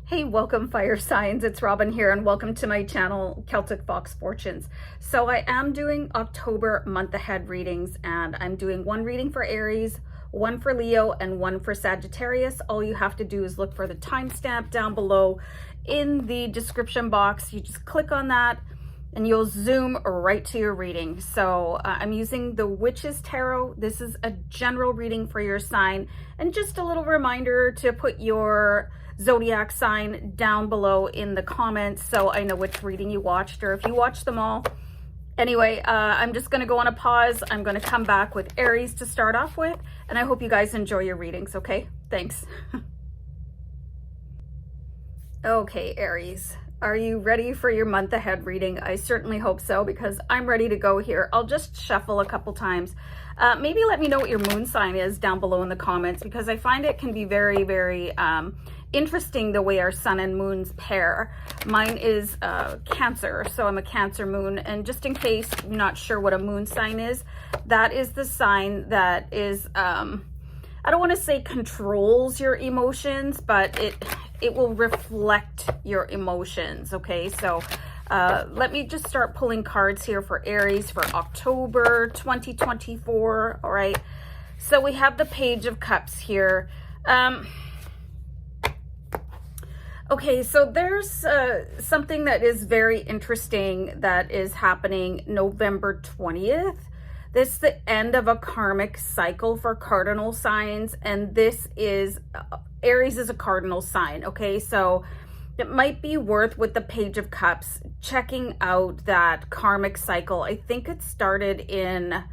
Hey, welcome fire signs. It's Robin here and welcome to my channel, Celtic Fox Fortunes. So I am doing October month ahead readings and I'm doing one reading for Aries, one for Leo and one for Sagittarius. All you have to do is look for the timestamp down below in the description box. You just click on that and you'll zoom right to your reading. So I'm using the Witch's Tarot. This is a general reading for your sign and just a little reminder to put your zodiac sign down below in the comments so I know which reading you watched or if you watched them all. Anyway, I'm just going to go on a pause. I'm going to come back with Aries to start off with, and I hope you guys enjoy your readings, okay? Thanks. Okay, Aries, are you ready for your month ahead reading? I certainly hope so because I'm ready to go here. I'll just shuffle a couple times. Maybe let me know what your moon sign is down below in the comments because I find it can be very, very interesting the way our sun and moons pair. Mine is Cancer, so I'm a Cancer moon. And just in case you're not sure what a moon sign is, that is the sign that is, I don't want to say controls your emotions, but it will reflect your emotions, okay? So let me just start pulling cards here for Aries for October 2024, all right? So we have the Page of Cups here. Okay, so there's something that is very interesting that is happening November 20th. This is the end of a karmic cycle for cardinal signs, and this is, Aries is a cardinal sign, okay? So it might be worth, with the Page of Cups, checking out that karmic cycle. I think it started in,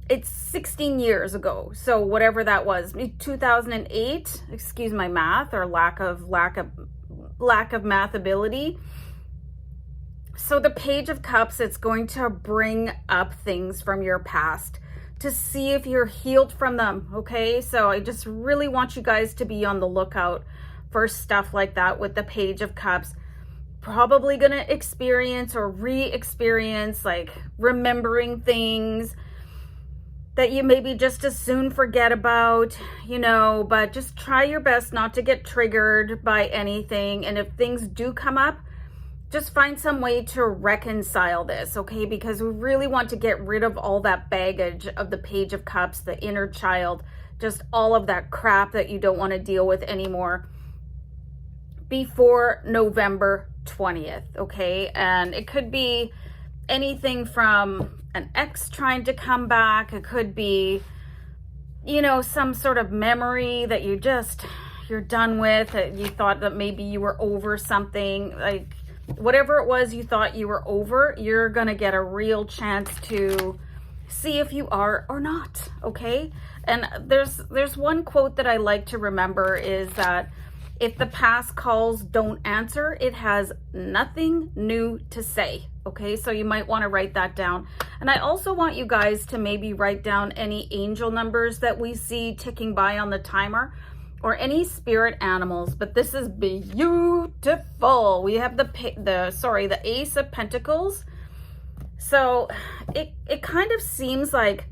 it's 16 years ago. So whatever that was, 2008, excuse my math or lack of math ability. So the Page of Cups, it's going to bring up things from your past to see if you're healed from them, okay? So I just really want you guys to be on the lookout for stuff like that with the Page of Cups. Probably gonna experience or re-experience, like remembering things that you maybe just as soon forget about, you know, but just try your best not to get triggered by anything. And if things do come up, just find some way to reconcile this, okay? Because we really want to get rid of all that baggage of the Page of Cups, the inner child, just all of that crap that you don't want to deal with anymore before November 20th, okay? And it could be anything from an ex trying to come back. It could be, you know, some sort of memory that you're done with, that you thought that maybe you were over something. Like whatever it was you thought you were over, you're gonna get a real chance to see if you are or not, okay? And there's one quote that I like to remember is that if the past calls don't answer, it has nothing new to say, okay? So you might want to write that down. And I also want you guys to maybe write down any angel numbers that we see ticking by on the timer or any spirit animals. But this is beautiful. We have the Ace of Pentacles. So it kind of seems like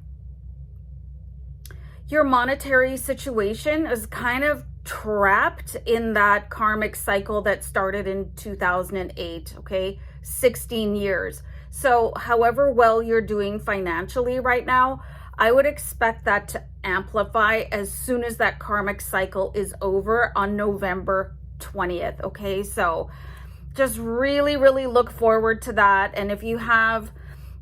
your monetary situation is kind of trapped in that karmic cycle that started in 2008, okay? 16 years. So however well you're doing financially right now, I would expect that to amplify as soon as that karmic cycle is over on November 20th, okay? So just really, really look forward to that. And if you have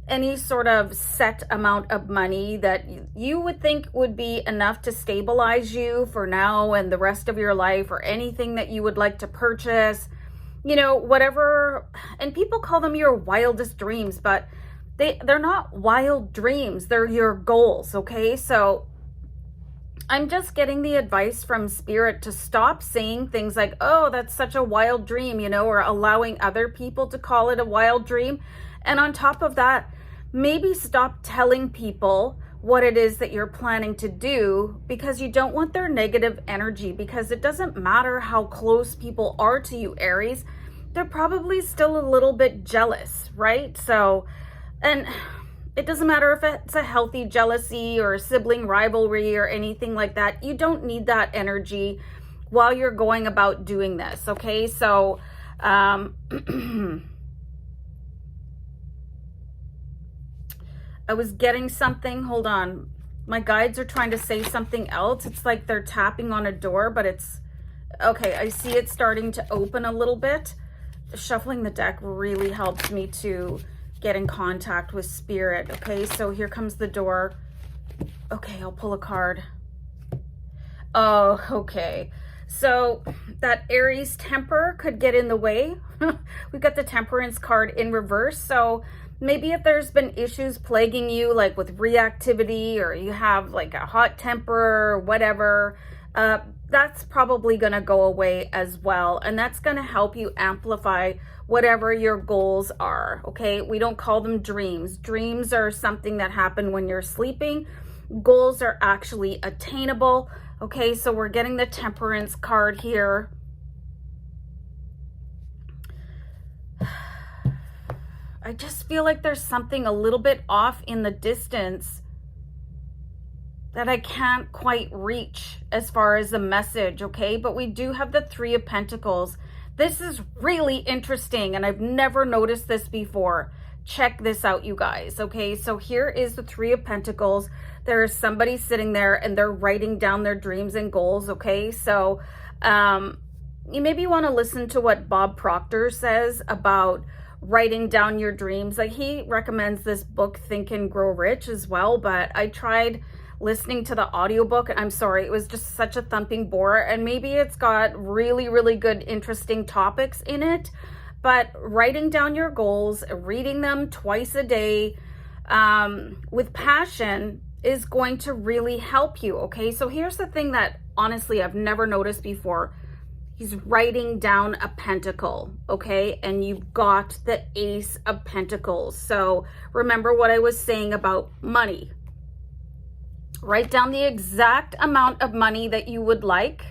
any sort of set amount of money that you would think would be enough to stabilize you for now and the rest of your life, or anything that you would like to purchase, you know, whatever. And people call them your wildest dreams, but they're not wild dreams. They're your goals, okay? So I'm just getting the advice from Spirit to stop saying things like, oh, that's such a wild dream, you know, or allowing other people to call it a wild dream. And on top of that, maybe stop telling people what it is that you're planning to do because you don't want their negative energy, because it doesn't matter how close people are to you, Aries. They're probably still a little bit jealous, right? So, and it doesn't matter if it's a healthy jealousy or sibling rivalry or anything like that. You don't need that energy while you're going about doing this. Okay, so I was getting something, hold on, my guides are trying to say something else. It's like they're tapping on a door, but it's okay. I see it starting to open a little bit. Shuffling the deck really helps me to get in contact with spirit. Okay, so here comes the door. Okay, I'll pull a card. Oh, okay. So that Aries temper could get in the way. We've got the Temperance card in reverse. So maybe if there's been issues plaguing you, like with reactivity, or you have like a hot temper or whatever, that's probably going to go away as well. And that's going to help you amplify whatever your goals are. Okay, we don't call them dreams. Dreams are something that happen when you're sleeping. Goals are actually attainable. Okay, so we're getting the Temperance card here. I just feel like there's something a little bit off in the distance that I can't quite reach as far as the message, okay? But we do have the Three of Pentacles. This is really interesting, and I've never noticed this before. Check this out, you guys, okay? So here is the Three of Pentacles. There is somebody sitting there, and they're writing down their dreams and goals, okay? So you maybe want to listen to what Bob Proctor says about writing down your dreams. Like, he recommends this book, Think and Grow Rich, as well, but I tried listening to the audiobook. I'm sorry, it was just such a thumping bore, and maybe it's got really, really good, interesting topics in it, but writing down your goals, reading them twice a day with passion is going to really help you, okay? So here's the thing that honestly I've never noticed before. He's writing down a pentacle, okay? And you've got the Ace of Pentacles. So remember what I was saying about money. Write down the exact amount of money that you would like,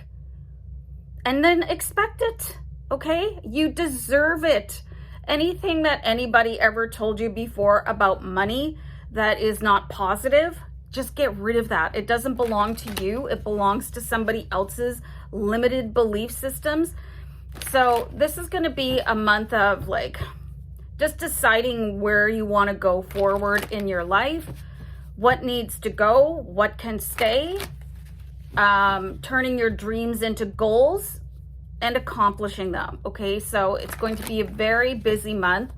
and then expect it, okay? You deserve it. Anything that anybody ever told you before about money that is not positive, just get rid of that. It doesn't belong to you. It belongs to somebody else's limited belief systems. So this is going to be a month of like just deciding where you want to go forward in your life, what needs to go, what can stay, turning your dreams into goals and accomplishing them. Okay, so it's going to be a very busy month,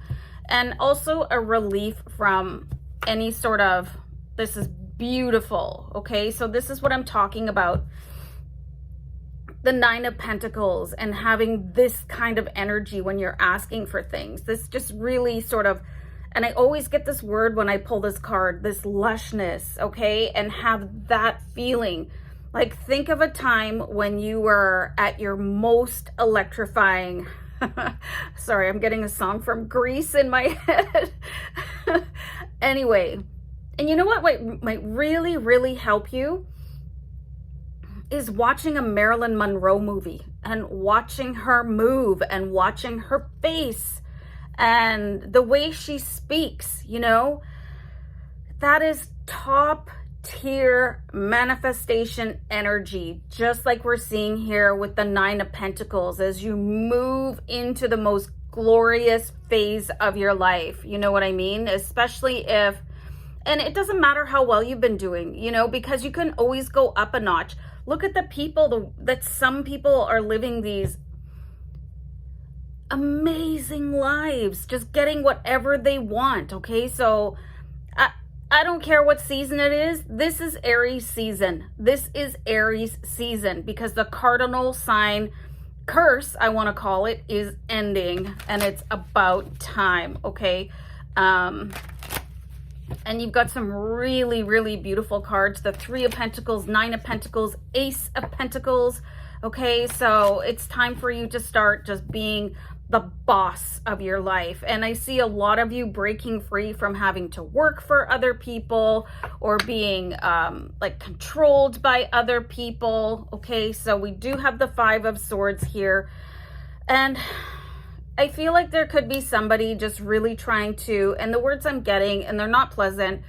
and also a relief from any sort of, this is beautiful. Okay, so this is what I'm talking about. The Nine of Pentacles and having this kind of energy when you're asking for things. This just really sort of, and I always get this word when I pull this card, this lushness, okay? And have that feeling. Like, think of a time when you were at your most electrifying, sorry, I'm getting a song from Grease in my head. Anyway, and you know what might really, really help you is watching a Marilyn Monroe movie and watching her move and watching her face and the way she speaks, you know, that is top tier manifestation energy, just like we're seeing here with the Nine of Pentacles as you move into the most glorious phase of your life. You know what I mean? Especially if, and it doesn't matter how well you've been doing, you know, because you can always go up a notch. Look at the people that some people are living these amazing lives, just getting whatever they want. Okay, so I don't care what season it is. This is Aries season. This is Aries season because the cardinal sign curse, I want to call it, is ending, and it's about time. Okay, and you've got some really, really beautiful cards. The Three of Pentacles, Nine of Pentacles, Ace of Pentacles. Okay, so it's time for you to start just being the boss of your life. And I see a lot of you breaking free from having to work for other people or being like controlled by other people. Okay, so we do have the Five of Swords here. And I feel like there could be somebody just really trying to, and the words I'm getting, and they're not pleasant,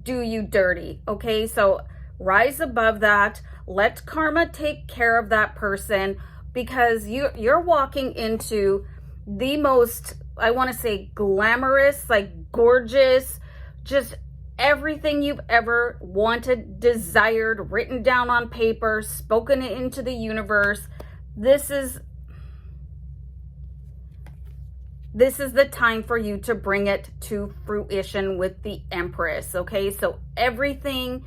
do you dirty. Okay, so rise above that. Let karma take care of that person, because you're walking into the most, I want to say, glamorous, like gorgeous, just everything you've ever wanted, desired, written down on paper, spoken it into the universe. This is the time for you to bring it to fruition with the Empress, okay? So everything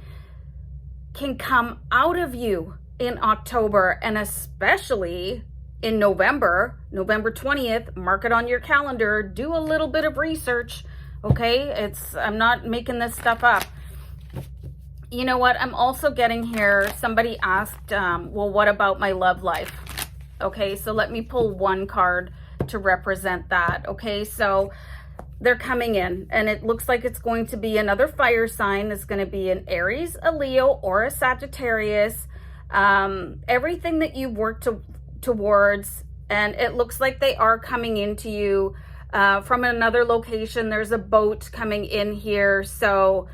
can come out of you in October, and especially in November 20th. Mark it on your calendar. Do a little bit of research, okay? I'm not making this stuff up. You know what? I'm also getting here, somebody asked, well, what about my love life? Okay, so let me pull one card to represent that. Okay, so they're coming in, and it looks like it's going to be another fire sign. It's going to be an Aries, a Leo, or a Sagittarius. Everything that you've worked towards, and it looks like they are coming into you from another location. There's a boat coming in here, so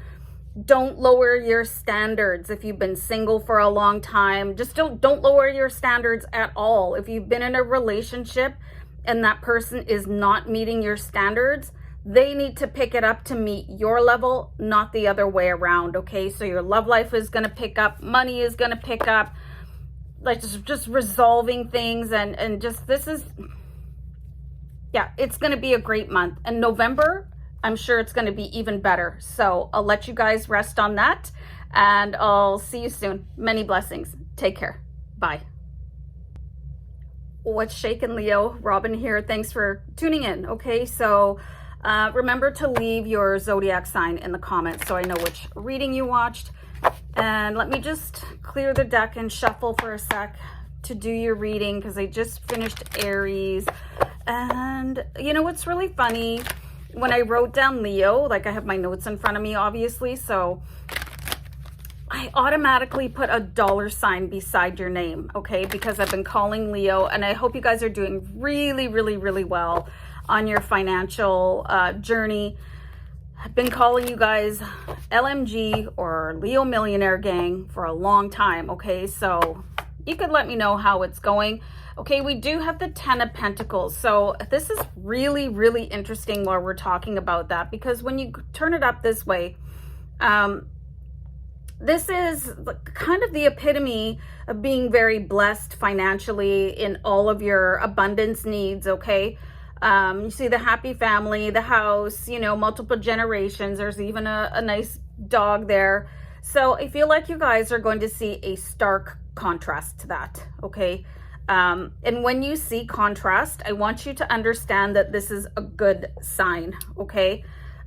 don't lower your standards. If you've been single for a long time, just don't lower your standards at all. If you've been in a relationship and that person is not meeting your standards, they need to pick it up to meet your level, not the other way around, okay? So your love life is going to pick up, money is going to pick up, like just resolving things, and just this is, yeah, it's going to be a great month. And November, I'm sure it's going to be even better. So I'll let you guys rest on that, and I'll see you soon. Many blessings. Take care. Bye. What's shaking, Leo? Robin here. Thanks for tuning in. Okay, so remember to leave your zodiac sign in the comments so I know which reading you watched. And let me just clear the deck and shuffle for a sec to do your reading, because I just finished Aries. And you know what's really funny? When I wrote down Leo, like I have my notes in front of me, obviously, so I automatically put a $ beside your name, okay? Because I've been calling Leo, and I hope you guys are doing really, really, really well on your financial journey. I've been calling you guys LMG or Leo Millionaire Gang for a long time, okay? So you could let me know how it's going. Okay, we do have the 10 of Pentacles. So this is really, really interesting while we're talking about that, because when you turn it up this way, this is kind of the epitome of being very blessed financially in all of your abundance needs, okay? You see the happy family, the house, you know, multiple generations. There's even a nice dog there. So I feel like you guys are going to see a stark contrast to that, okay? And when you see contrast, I want you to understand that this is a good sign, okay?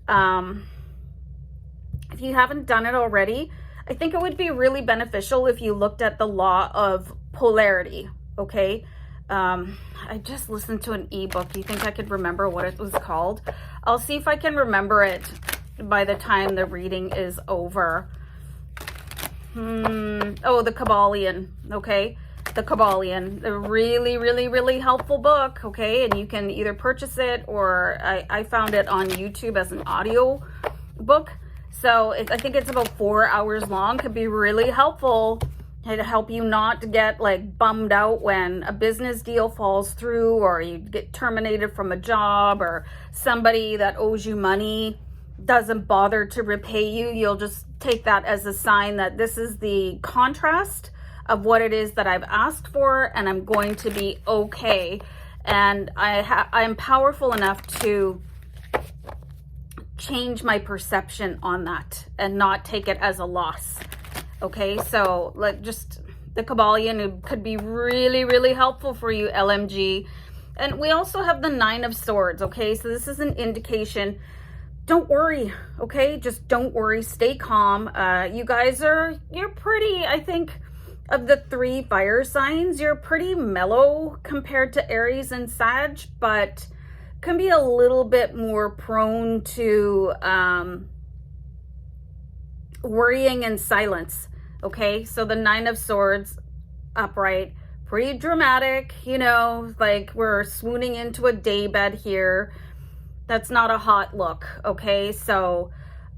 If you haven't done it already, I think it would be really beneficial if you looked at the law of polarity, okay? I just listened to an ebook. You think I could remember what it was called? I'll see if I can remember it by the time the reading is over. Oh, the Kabbalion, okay? The Kabbalion, a really, really, really helpful book, okay? And you can either purchase it, or I found it on YouTube as an audio book. So I think it's about 4 hours long. Could be really helpful to help you not get like bummed out when a business deal falls through, or you get terminated from a job, or somebody that owes you money doesn't bother to repay you. You'll just take that as a sign that this is the contrast of what it is that I've asked for, and I'm going to be okay. And I'm powerful enough to change my perception on that and not take it as a loss. Okay, so like just the Kabbalion could be really, really helpful for you, LMG. And we also have the 9 of Swords, okay? So this is an indication. Don't worry, okay? Just don't worry. Stay calm. You guys you're pretty, I think, of the 3 fire signs, you're pretty mellow compared to Aries and Sag, but can be a little bit more prone to worrying and silence, okay? So the 9 of Swords upright, pretty dramatic, you know, like we're swooning into a daybed here. That's not a hot look, okay? So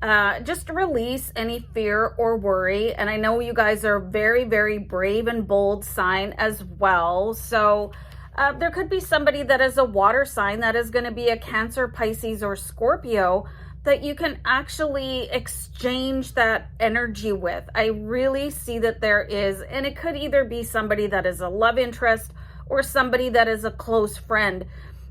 just release any fear or worry. And I know you guys are very, very brave and bold sign as well. So there could be somebody that is a water sign that is going to be a Cancer, Pisces, or Scorpio that you can actually exchange that energy with. I really see that there is, and it could either be somebody that is a love interest or somebody that is a close friend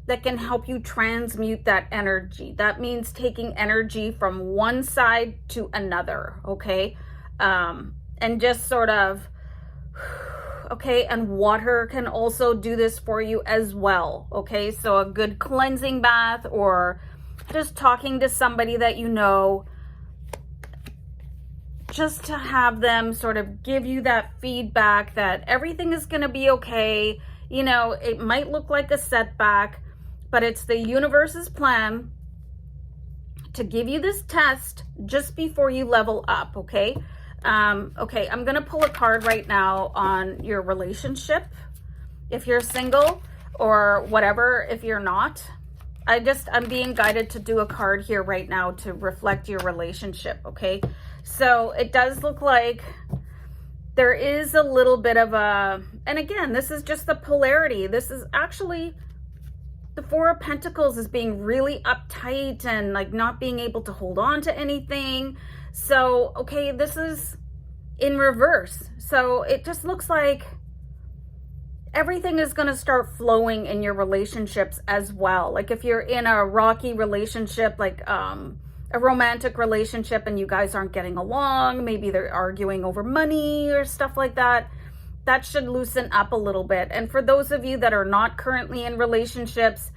that can help you transmute that energy. That means taking energy from one side to another, okay? And just sort of, okay, and water can also do this for you as well, okay? So a good cleansing bath, or just talking to somebody that you know, just to have them sort of give you that feedback that everything is going to be okay. You know, it might look like a setback, but it's the universe's plan to give you this test just before you level up, okay? Okay, I'm going to pull a card right now on your relationship, if you're single, or whatever, if you're not. I'm being guided to do a card here right now to reflect your relationship, okay? So it does look like there is a little bit of a, and again, this is just the polarity. This is actually, the Four of Pentacles is being really uptight and like not being able to hold on to anything. So, okay, this is in reverse. So it just looks like everything is going to start flowing in your relationships as well. Like if you're in a rocky relationship, like a romantic relationship, and you guys aren't getting along, maybe they're arguing over money or stuff like that, that should loosen up a little bit. And for those of you that are not currently in relationships,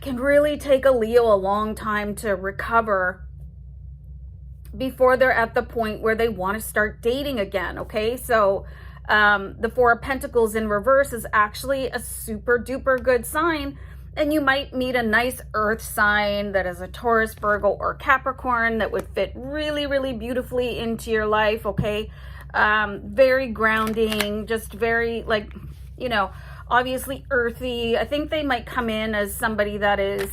can really take a Leo a long time to recover before they're at the point where they want to start dating again, okay? So the Four of Pentacles in reverse is actually a super duper good sign, and you might meet a nice earth sign that is a Taurus, Virgo, or Capricorn that would fit really, really beautifully into your life, okay? Very grounding, just very, like, you know, obviously earthy. I think they might come in as somebody that is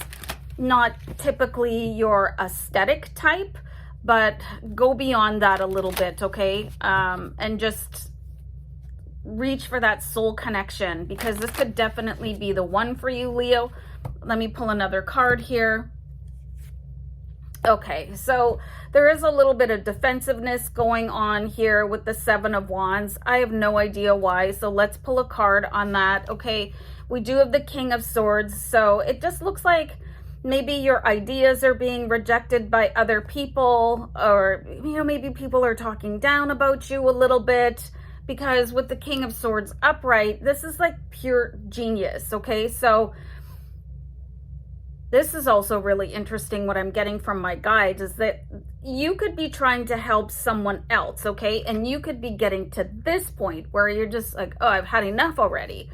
not typically your aesthetic type, but go beyond that a little bit, okay? And just reach for that soul connection, because this could definitely be the one for you, Leo. Let me pull another card here. Okay, so there is a little bit of defensiveness going on here with the Seven of Wands. I have no idea why, so let's pull a card on that. Okay, we do have the King of Swords, so it just looks like maybe your ideas are being rejected by other people, or, you know, maybe people are talking down about you a little bit, because with the King of Swords upright, this is like pure genius, okay? So this is also really interesting. What I'm getting from my guides is that you could be trying to help someone else, okay? And you could be getting to this point where you're just like, oh, I've had enough already.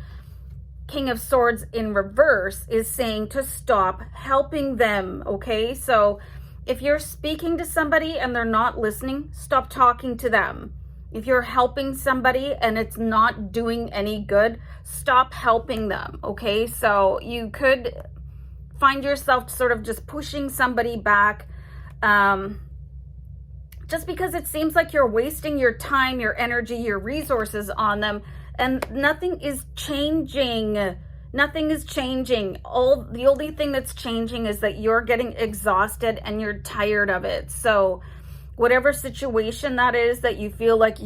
King of Swords in reverse is saying to stop helping them, okay? So if you're speaking to somebody and they're not listening, stop talking to them. If you're helping somebody and it's not doing any good, stop helping them, okay? So you could find yourself sort of just pushing somebody back, just because it seems like you're wasting your time, your energy, your resources on them, and nothing is changing. Nothing is changing. The only thing that's changing is that you're getting exhausted and you're tired of it. So whatever situation that is that you feel like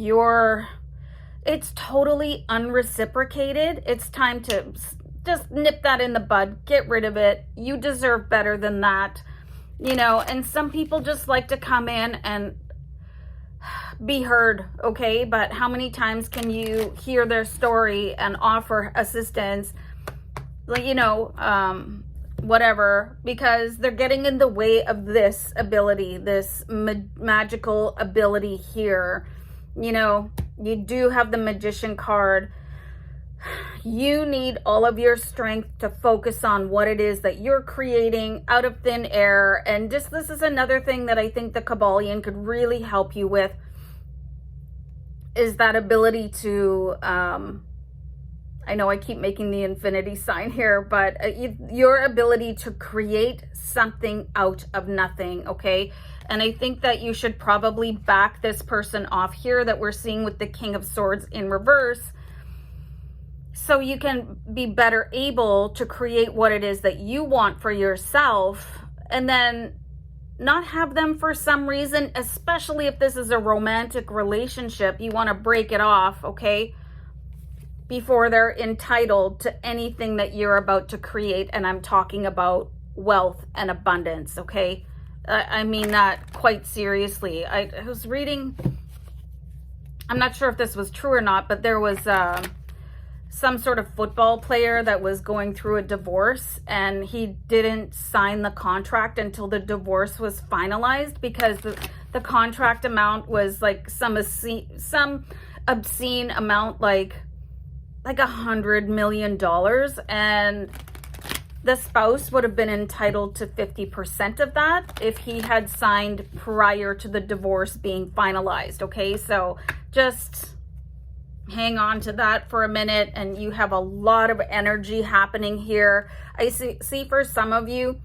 it's totally unreciprocated, it's time to just nip that in the bud, get rid of it. You deserve better than that, you know. And some people just like to come in and be heard, okay? But how many times can you hear their story and offer assistance, like, you know, whatever, because they're getting in the way of this ability, this magical ability here. You know, you do have the Magician card. You need all of your strength to focus on what it is that you're creating out of thin air. And just, this is another thing that I think the Kabbalion could really help you with, is that ability to I know I keep making the infinity sign here, but your ability to create something out of nothing, okay? And I think that you should probably back this person off here that we're seeing with the King of Swords in reverse, so you can be better able to create what it is that you want for yourself, and then not have them for some reason, especially if this is a romantic relationship, you want to break it off, okay? Before they're entitled to anything that you're about to create. And I'm talking about wealth and abundance, okay? I mean that quite seriously. I was reading, I'm not sure if this was true or not, but there was some sort of football player that was going through a divorce, and he didn't sign the contract until the divorce was finalized, because the contract amount was like some obscene amount, like $100 million, and the spouse would have been entitled to 50% of that if he had signed prior to the divorce being finalized, okay? So just hang on to that for a minute, and you have a lot of energy happening here. I see for some of you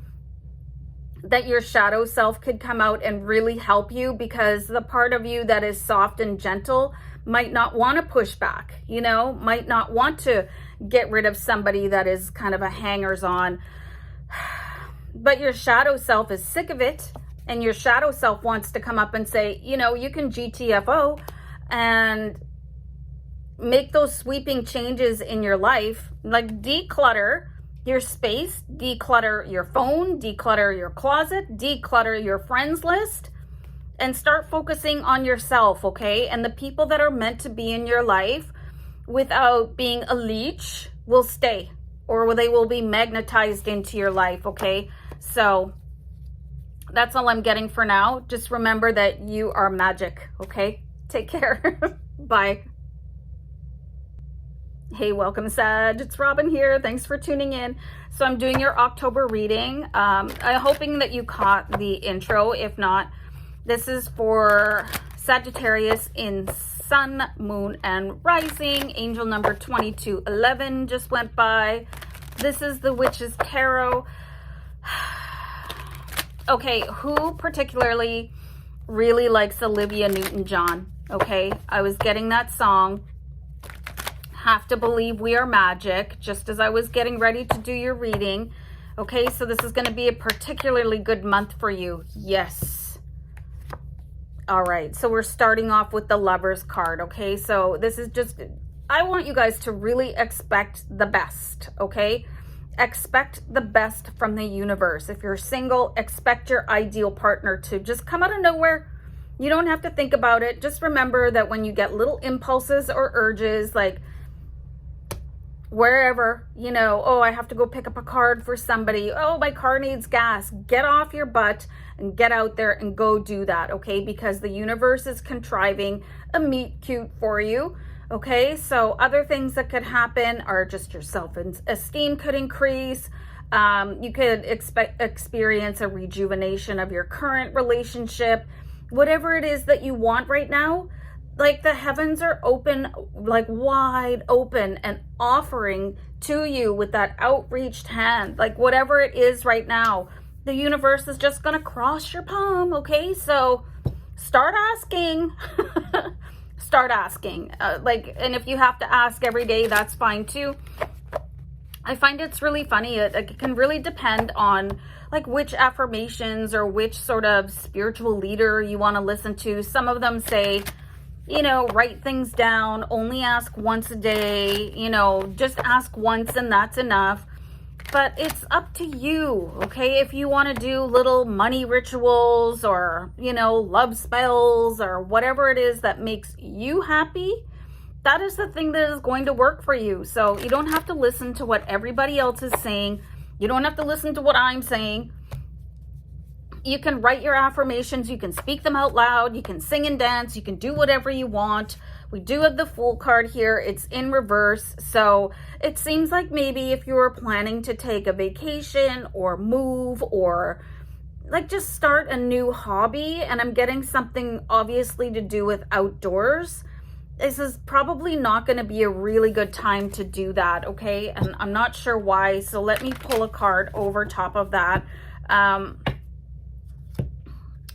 that your shadow self could come out and really help you, because the part of you that is soft and gentle might not want to push back, you know, might not want to get rid of somebody that is kind of a hangers-on. But your shadow self is sick of it, and your shadow self wants to come up and say, you know, you can GTFO and make those sweeping changes in your life, like declutter your space, declutter your phone, declutter your closet, declutter your friends list, and start focusing on yourself, okay? And the people that are meant to be in your life without being a leech will stay, or they will be magnetized into your life, okay? So that's all I'm getting for now. Just remember that you are magic, okay? Take care. Bye. Hey, welcome, Sag. It's Robin here. Thanks for tuning in. So I'm doing your October reading. I'm hoping that you caught the intro. If not, this is for Sagittarius in Sun, Moon, and Rising. Angel number 2211 just went by. This is the Witch's Tarot. Okay, who particularly really likes Olivia Newton-John? Okay, I was getting that song. Have to believe we are magic, just as I was getting ready to do your reading. Okay, so this is going to be a particularly good month for you. Yes. All right, so we're starting off with the Lover's card. Okay, so this is just, I want you guys to really expect the best. Okay, expect the best from the universe. If you're single, expect your ideal partner to just come out of nowhere. You don't have to think about it. Just remember that when you get little impulses or urges, like wherever, you know, oh, I have to go pick up a card for somebody. Oh, my car needs gas. Get off your butt and get out there and go do that, okay? Because the universe is contriving a meet cute for you, okay? So other things that could happen are just your self-esteem could increase. You could experience a rejuvenation of your current relationship. Whatever it is that you want right now, like the heavens are open, like wide open, and offering to you with that outreached hand. Like whatever it is right now, the universe is just going to cross your palm, okay? So start asking. Start asking. And if you have to ask every day, that's fine too. I find it's really funny. It can really depend on like which affirmations or which sort of spiritual leader you want to listen to. Some of them say, you know, write things down, only ask once a day, you know, just ask once and that's enough. But it's up to you, okay? If you want to do little money rituals or, you know, love spells or whatever it is that makes you happy, that is the thing that is going to work for you. So you don't have to listen to what everybody else is saying. You don't have to listen to what I'm saying. You can write your affirmations, you can speak them out loud, you can sing and dance, you can do whatever you want. We do have the Fool card here. It's in reverse. So it seems like maybe if you were planning to take a vacation or move or like just start a new hobby, and I'm getting something obviously to do with outdoors, this is probably not going to be a really good time to do that, okay? And I'm not sure why, so let me pull a card over top of that.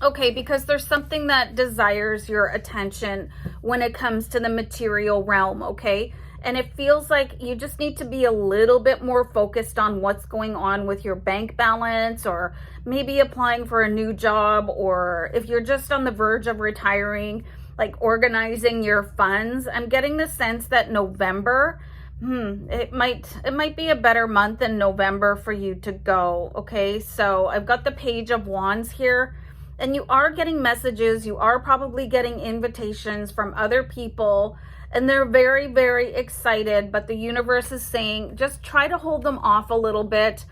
Okay, because there's something that desires your attention when it comes to the material realm, okay? And it feels like you just need to be a little bit more focused on what's going on with your bank balance, or maybe applying for a new job, or if you're just on the verge of retiring, like organizing your funds. I'm getting the sense that November, it might be a better month in November for you to go, okay? So I've got the Page of Wands here, and you are getting messages. You are probably getting invitations from other people, and they're very, very excited, but the universe is saying just try to hold them off a little bit.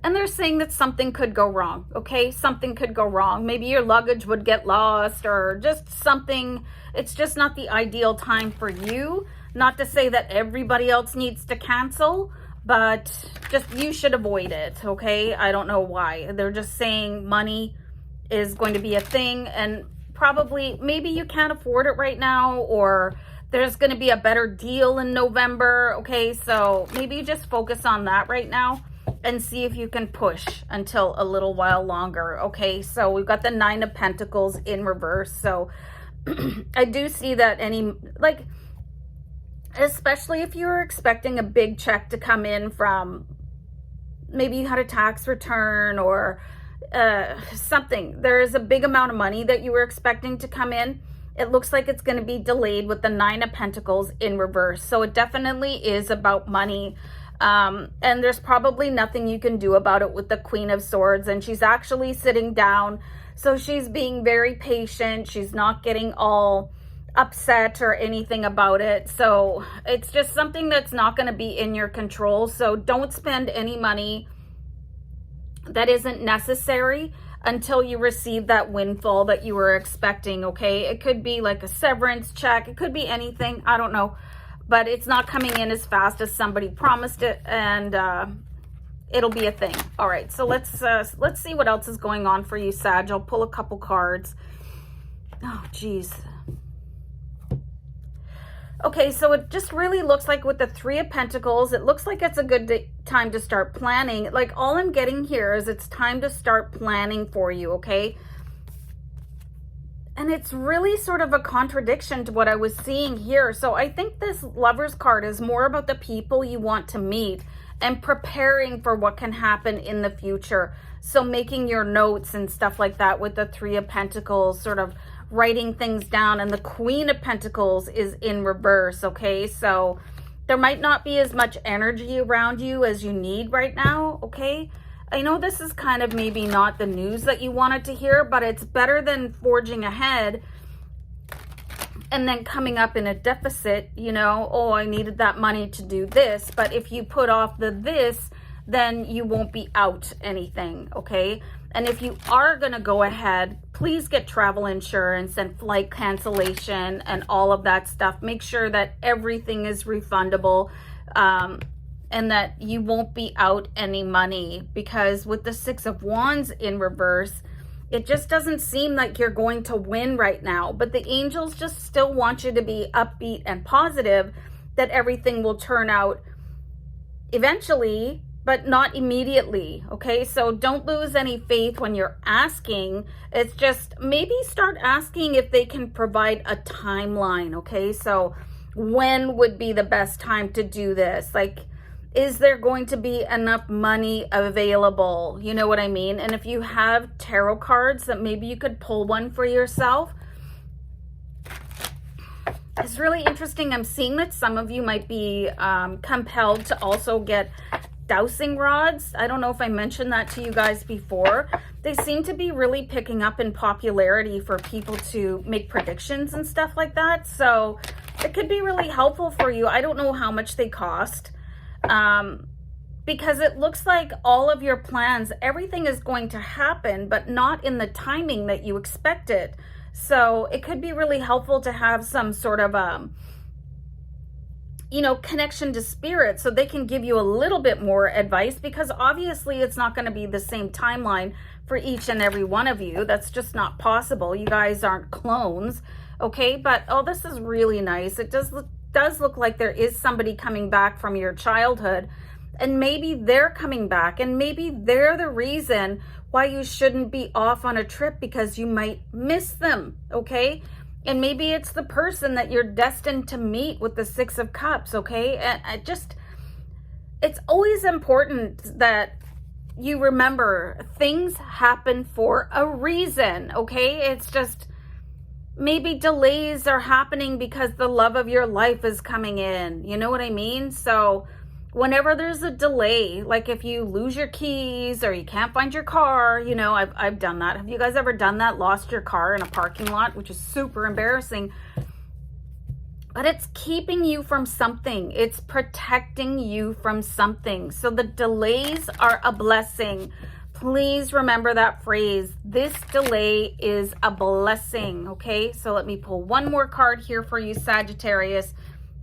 And they're saying that something could go wrong, okay? Something could go wrong. Maybe your luggage would get lost, or just something. It's just not the ideal time for you. Not to say that everybody else needs to cancel, but just you should avoid it, okay? I don't know why. They're just saying money is going to be a thing, and probably maybe you can't afford it right now, or there's going to be a better deal in November, okay? So maybe you just focus on that right now and see if you can push until a little while longer, okay? So we've got the Nine of Pentacles in reverse. So I do see that especially if you're expecting a big check to come in from, maybe you had a tax return or something. There is a big amount of money that you were expecting to come in. It looks like it's going to be delayed with the Nine of Pentacles in reverse. So it definitely is about money. And there's probably nothing you can do about it with the Queen of Swords. And she's actually sitting down. So she's being very patient. She's not getting all upset or anything about it. So it's just something that's not going to be in your control. So don't spend any money that isn't necessary until you receive that windfall that you were expecting, okay? It could be like a severance check. It could be anything. I don't know. But it's not coming in as fast as somebody promised it, and it'll be a thing. All right, so let's see what else is going on for you, Sag. I'll pull a couple cards. Oh, geez. Okay, so it just really looks like with the Three of Pentacles, it looks like it's a good time to start planning. Like, all I'm getting here is it's time to start planning for you, okay? And it's really sort of a contradiction to what I was seeing here. So I think this Lover's card is more about the people you want to meet and preparing for what can happen in the future. So making your notes and stuff like that with the Three of Pentacles, sort of writing things down. And the Queen of Pentacles is in reverse, okay? So there might not be as much energy around you as you need right now, okay? I know this is kind of maybe not the news that you wanted to hear, but it's better than forging ahead and then coming up in a deficit, you know, oh, I needed that money to do this. But if you put off the this, then you won't be out anything, okay? And if you are going to go ahead, please get travel insurance and flight cancellation and all of that stuff. Make sure that everything is refundable. And that you won't be out any money, because with the Six of Wands in reverse, it just doesn't seem like you're going to win right now. But the angels just still want you to be upbeat and positive that everything will turn out eventually, but not immediately, okay? So don't lose any faith when you're asking. It's just maybe start asking if they can provide a timeline, okay? So when would be the best time to do this? Like, is there going to be enough money available? You know what I mean? And if you have tarot cards, that maybe you could pull one for yourself. It's really interesting. I'm seeing that some of you might be compelled to also get dowsing rods. I don't know if I mentioned that to you guys before. They seem to be really picking up in popularity for people to make predictions and stuff like that. So it could be really helpful for you. I don't know how much they cost. Because it looks like all of your plans, everything is going to happen, but not in the timing that you expected. So it could be really helpful to have some sort of connection to spirit so they can give you a little bit more advice, because obviously it's not going to be the same timeline for each and every one of you. That's just not possible. You guys aren't clones, okay? But this is really nice. It does look like there is somebody coming back from your childhood, and maybe they're coming back, and maybe they're the reason why you shouldn't be off on a trip, because you might miss them, okay? And maybe it's the person that you're destined to meet with the Six of Cups, okay? And it's always important that you remember things happen for a reason, okay? It's just maybe delays are happening because the love of your life is coming in. You know what I mean? So whenever there's a delay, like if you lose your keys or you can't find your car, I've done that. Have you guys ever done that? Lost your car in a parking lot, which is super embarrassing. But it's keeping you from something. It's protecting you from something. So the delays are a blessing. Please remember that phrase. This delay is a blessing, okay? So let me pull one more card here for you, Sagittarius.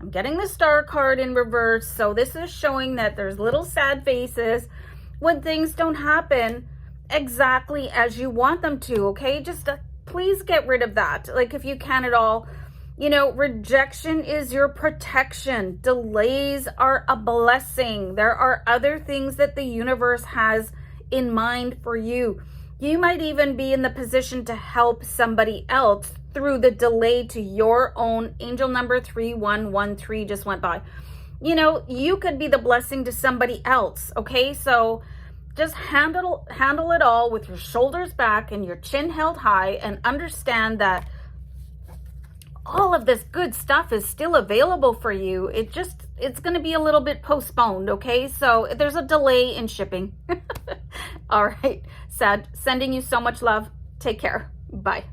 I'm getting the Star card in reverse. So this is showing that there's little sad faces when things don't happen exactly as you want them to, okay? Just please get rid of that. Like, if you can at all. Rejection is your protection. Delays are a blessing. There are other things that the universe has in mind for you. You might even be in the position to help somebody else through the delay to your own. Angel number 3113 just went by. You could be the blessing to somebody else, okay? So just handle it all with your shoulders back and your chin held high, and understand that all of this good stuff is still available for you. It's going to be a little bit postponed, okay? So there's a delay in shipping. All right, Sad, sending you so much love. Take care. Bye.